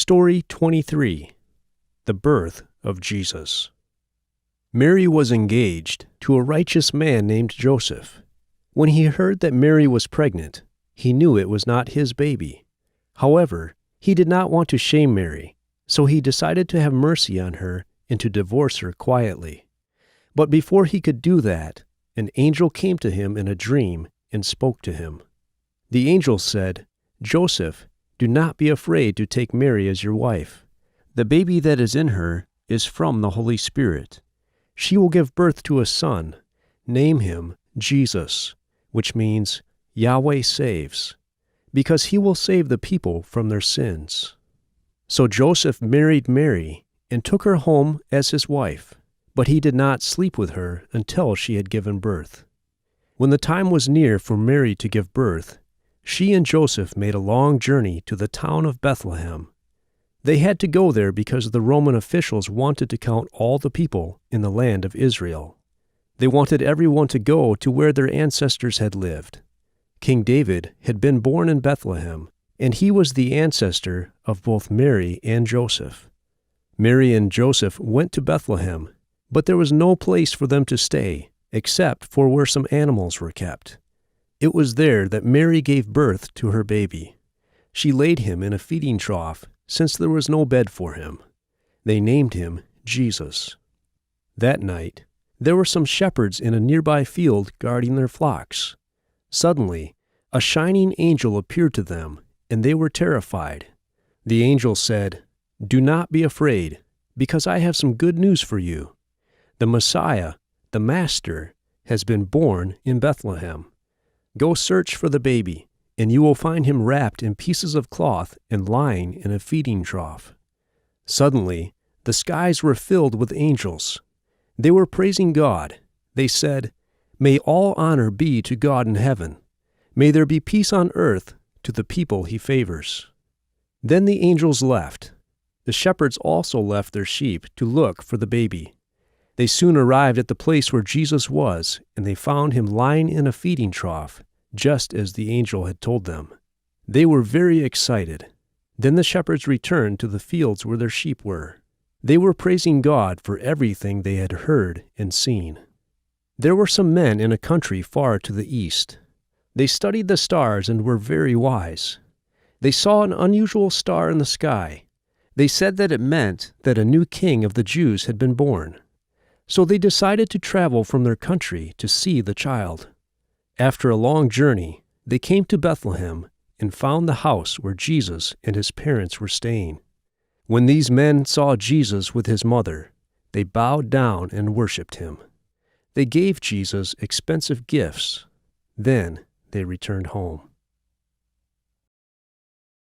Story 23. The Birth of Jesus. Mary was engaged to a righteous man named Joseph. When he heard that Mary was pregnant, he knew it was not his baby. However, he did not want to shame Mary, so he decided to have mercy on her and to divorce her quietly. But before he could do that, an angel came to him in a dream and spoke to him. The angel said, "Joseph, do not be afraid to take Mary as your wife. The baby that is in her is from the Holy Spirit. She will give birth to a son. Name him Jesus, which means Yahweh saves, because he will save the people from their sins." So Joseph married Mary and took her home as his wife, but he did not sleep with her until she had given birth. When the time was near for Mary to give birth, she and Joseph made a long journey to the town of Bethlehem. They had to go there because the Roman officials wanted to count all the people in the land of Israel. They wanted everyone to go to where their ancestors had lived. King David had been born in Bethlehem, and he was the ancestor of both Mary and Joseph. Mary and Joseph went to Bethlehem, but there was no place for them to stay except for where some animals were kept. It was there that Mary gave birth to her baby. She laid him in a feeding trough since there was no bed for him. They named him Jesus. That night, there were some shepherds in a nearby field guarding their flocks. Suddenly, a shining angel appeared to them, and they were terrified. The angel said, "Do not be afraid, because I have some good news for you. The Messiah, the Master, has been born in Bethlehem. Go search for the baby, and you will find him wrapped in pieces of cloth and lying in a feeding trough." Suddenly, the skies were filled with angels. They were praising God. They said, "May all honor be to God in heaven. May there be peace on earth to the people he favors." Then the angels left. The shepherds also left their sheep to look for the baby. They soon arrived at the place where Jesus was, and they found him lying in a feeding trough, just as the angel had told them. They were very excited. Then the shepherds returned to the fields where their sheep were. They were praising God for everything they had heard and seen. There were some men in a country far to the east. They studied the stars and were very wise. They saw an unusual star in the sky. They said that it meant that a new king of the Jews had been born. So they decided to travel from their country to see the child. After a long journey, they came to Bethlehem and found the house where Jesus and his parents were staying. When these men saw Jesus with his mother, they bowed down and worshipped him. They gave Jesus expensive gifts. Then they returned home.